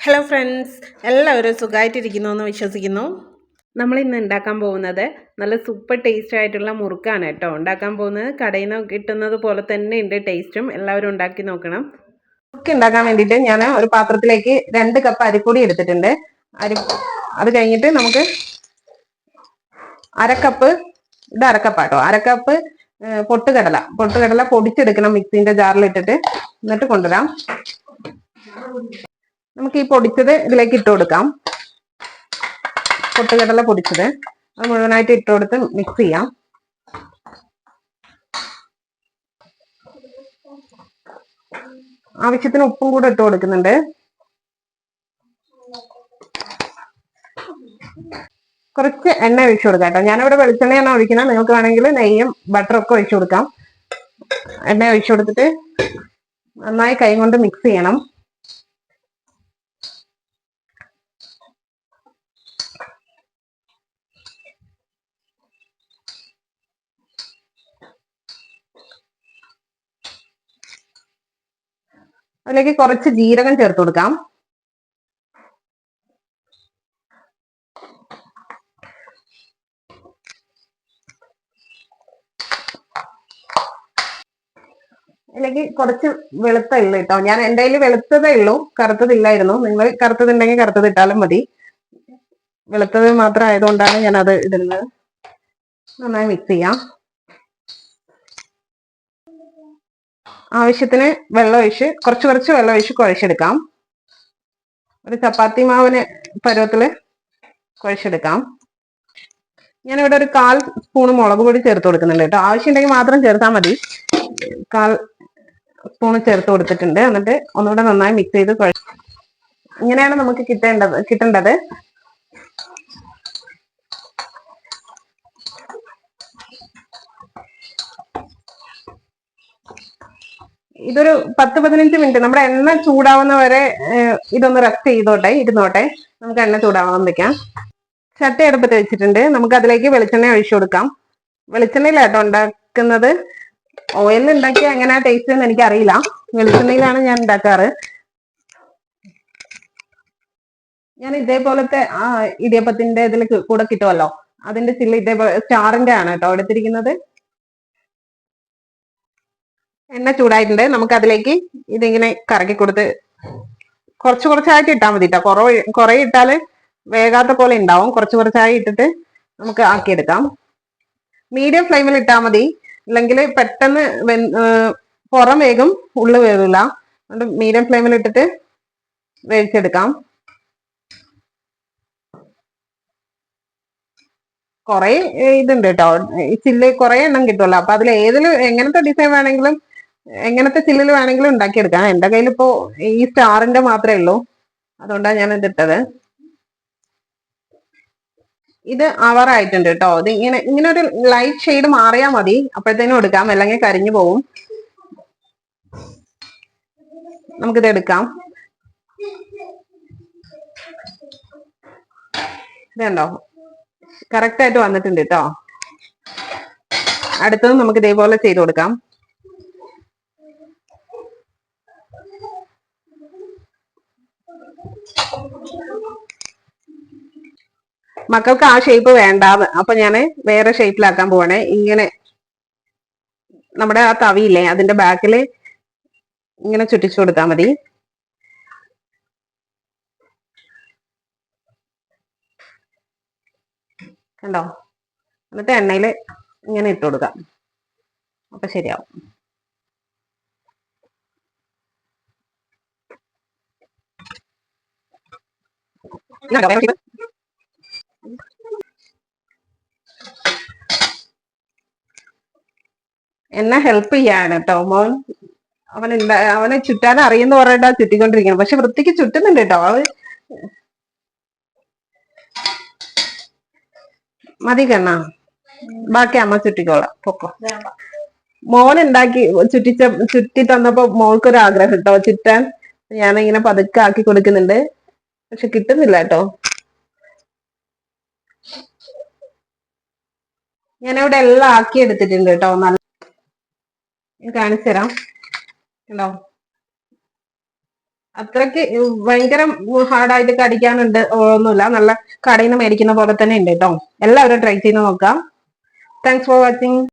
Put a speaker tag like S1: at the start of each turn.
S1: Hello friends, എല്ലാവരും സുഖമായിട്ടിരിക്കുന്നു എന്ന് വിശ്വസിക്കുന്നു. നമ്മൾ ഇന്ന് ഉണ്ടാക്കാൻ പോകുന്നത് നല്ല സൂപ്പർ ടേസ്റ്റ് ആയിട്ടുള്ള മുറുക്കാണ് കേട്ടോ. ഉണ്ടാക്കാൻ പോകുന്നത് കടയിൽ നിന്ന് കിട്ടുന്നത് പോലെ തന്നെ ഉണ്ട് ടേസ്റ്റും. എല്ലാവരും ഉണ്ടാക്കി നോക്കണം. മുറുക്ക് ഉണ്ടാക്കാൻ വേണ്ടിയിട്ട് ഞാൻ ഒരു പാത്രത്തിലേക്ക് 2 കപ്പ് അരിപ്പൊടി എടുത്തിട്ടുണ്ട്. അത് കഴിഞ്ഞിട്ട് നമുക്ക് അരക്കപ്പ്, ഇത് അരക്കപ്പാട്ടോ, അരക്കപ്പ് പൊട്ടുകടല പൊടിച്ചെടുക്കണം മിക്സിന്റെ ജാറിലിട്ടിട്ട്. എന്നിട്ട് കൊണ്ടുവരാം. നമുക്ക് ഈ പൊടിച്ചത് ഇതിലേക്ക് ഇട്ട് കൊടുക്കാം. പൊട്ടുകടല പൊടിച്ചത് അത് മുഴുവനായിട്ട് ഇട്ട് കൊടുത്ത് മിക്സ് ചെയ്യാം. ആവശ്യത്തിന് ഉപ്പും കൂടെ ഇട്ട് കൊടുക്കുന്നുണ്ട്. കുറച്ച് എണ്ണ ഒഴിച്ചു കൊടുക്കാം കേട്ടോ. ഞാനിവിടെ വെളിച്ചെണ്ണയാണ് ഒഴിക്കുന്നത്. നിങ്ങൾക്ക് വേണമെങ്കിൽ നെയ്യും ബട്ടറൊക്കെ ഒഴിച്ചു കൊടുക്കാം. എണ്ണ ഒഴിച്ചു കൊടുത്തിട്ട് നന്നായി കൈ കൊണ്ട് മിക്സ് ചെയ്യണം. അതിലേക്ക് കുറച്ച് ജീരകം ചേർത്ത് കൊടുക്കാം. അതിലേക്ക് കുറച്ച് വെളുത്ത എള്ള് കേട്ടോ. ഞാൻ എൻ്റെ കയ്യിൽ വെളുത്തതേ ഉള്ളൂ, കറുത്തതില്ലായിരുന്നു. നിങ്ങൾ കറുത്തതുണ്ടെങ്കിൽ കറുത്തത് ഇട്ടാലും മതി. വെളുത്തത് മാത്രം ആയതുകൊണ്ടാണ് ഞാൻ അത് ഇടുന്നത്. നന്നായി മിക്സ് ചെയ്യാം. ആവശ്യത്തിന് വെള്ളം ഒഴിച്ച് കുറച്ച് വെള്ളം ഒഴിച്ച് കുഴച്ചെടുക്കാം. ഒരു ചപ്പാത്തി മാവിന് പരുവത്തില് കുഴച്ചെടുക്കാം. ഞാനിവിടെ ഒരു 1/4 സ്പൂൺ മുളക് പൊടി ചേർത്ത് കൊടുക്കുന്നുണ്ട് കേട്ടോ. ആവശ്യമുണ്ടെങ്കിൽ മാത്രം ചേർത്താൽ മതി. 1/4 സ്പൂൺ ചേർത്ത് കൊടുത്തിട്ടുണ്ട്. എന്നിട്ട് ഒന്നുകൂടെ നന്നായി മിക്സ് ചെയ്ത് ഇങ്ങനെയാണ് നമുക്ക് കിട്ടേണ്ടത്. ഇതൊരു 10-15 മിനിറ്റ് നമ്മുടെ എണ്ണ ചൂടാവുന്ന വരെ ഇതൊന്ന് റെസ്റ്റ് ഇരുന്നോട്ടെ. നമുക്ക് എണ്ണ ചൂടാവാൻ വെക്കാം. ചട്ടി അടുപ്പത്ത് വെച്ചിട്ടുണ്ട്. നമുക്ക് അതിലേക്ക് വെളിച്ചെണ്ണ ഒഴിച്ചു കൊടുക്കാം. വെളിച്ചെണ്ണയിലാട്ടോ ഉണ്ടാക്കുന്നത്. ഓയിലിൽ ഉണ്ടാക്കിയ എങ്ങനെയാ ടേസ്റ്റ് എന്ന് എനിക്കറിയില്ല. വെളിച്ചെണ്ണയിലാണ് ഞാൻ ഉണ്ടാക്കാറ്. ഞാൻ ഇതേപോലത്തെ ഇടിയപ്പത്തിന്റെ ഇതിൽ കൂടെ കിട്ടുമല്ലോ, അതിന്റെ ചില്ല് ഇതേപോലെ സ്റ്റാറിന്റെ ആണ് കേട്ടോ എടുത്തിരിക്കുന്നത്. എണ്ണ ചൂടായിട്ടുണ്ട്. നമുക്ക് അതിലേക്ക് ഇതിങ്ങനെ കറക്കി കൊടുത്ത് കുറച്ചായിട്ട് ഇട്ടാൽ മതി കേട്ടോ. കുറെ ഇട്ടാല് വേകാത്ത പോലെ ഉണ്ടാവും. കുറച്ചായി ഇട്ടിട്ട് നമുക്ക് ആക്കിയെടുക്കാം. മീഡിയം ഫ്ലെയിമിൽ ഇട്ടാൽ മതി, അല്ലെങ്കിൽ പെട്ടെന്ന് പുറം വേഗം ഉള്ളു വേവില്ല. അതുകൊണ്ട് മീഡിയം ഫ്ലെയിമിൽ ഇട്ടിട്ട് വേവിച്ചെടുക്കാം. കുറെ ഇതുണ്ട് കേട്ടോ, ഈ ചില്ല് കുറെ എണ്ണം കിട്ടുമല്ലോ. അപ്പൊ അതിൽ എങ്ങനത്തെ ഡിസൈൻ വേണമെങ്കിലും എങ്ങനത്തെ ചില്ലിൽ വേണമെങ്കിലും ഉണ്ടാക്കിയെടുക്കാം. എന്റെ കയ്യിൽ ഇപ്പോ ഈ സ്റ്റാറിന്റെ മാത്രമേ ഉള്ളൂ, അതുകൊണ്ടാണ് ഞാൻ ഇതിട്ടത്. ഇത് ആവാറായിട്ടുണ്ട് കേട്ടോ. ഇത് ഇങ്ങനെ ഒരു ലൈറ്റ് ഷെയ്ഡ് മാറിയാൽ മതി, അപ്പോഴത്തേനും എടുക്കാം, അല്ലെങ്കിൽ കരിഞ്ഞു പോവും. നമുക്കിത് എടുക്കാം. ഇതുണ്ടോ, കറക്റ്റ് ആയിട്ട് വന്നിട്ടുണ്ട് കേട്ടോ. അടുത്തത് നമുക്ക് ഇതേപോലെ ചെയ്ത് കൊടുക്കാം. മക്കൾക്ക് ആ ഷേപ്പ് വേണ്ടാന്ന്, അപ്പൊ ഞാൻ വേറെ ഷേപ്പിലാക്കാൻ പോവാണേ. ഇങ്ങനെ നമ്മുടെ ആ തവിയില്ലേ, അതിന്റെ ബാക്കില് ഇങ്ങനെ ചുറ്റിച്ചു കൊടുത്താൽ മതി. കണ്ടോ? എന്നിട്ട് എണ്ണയിൽ ഇങ്ങനെ ഇട്ട് കൊടുക്കാം. അപ്പൊ ശരിയാവും. എന്നെ ഹെൽപ്പ് ചെയ്യാണ് കേട്ടോ മോൻ. അവനെ ചുറ്റാൻ അറിയുന്ന പറഞ്ഞിട്ടാ ചുറ്റിക്കൊണ്ടിരിക്കണം. പക്ഷെ വൃത്തിക്ക് ചുറ്റുന്നുണ്ട് കേട്ടോ. മതി കണ്ണ, ബാക്കി അമ്മ ചുറ്റിക്കോളാം, പൊക്കോ. മോൻ ചുറ്റി തന്നപ്പോ മോൾക്കൊരു ആഗ്രഹം കേട്ടോ ചുറ്റാൻ. ഞാനിങ്ങനെ പതുക്കെ ആക്കി കൊടുക്കുന്നുണ്ട്, പക്ഷെ കിട്ടുന്നില്ല കേട്ടോ. ഞാനിവിടെ എല്ലാം ആക്കി എടുത്തിട്ടുണ്ട് കേട്ടോ. കാണിച്ചു തരാം. ഉണ്ടോ, അത്രയ്ക്ക് ഭയങ്കര ഹാർഡായിട്ട് കടിക്കാനുണ്ട് ഒന്നുമില്ല. നല്ല കടയിൽ നിന്ന് മേടിക്കുന്ന പോലെ തന്നെ ഉണ്ട് കേട്ടോ. എല്ലാവരും ട്രൈ ചെയ്ത് നോക്കാം. Thanks for watching.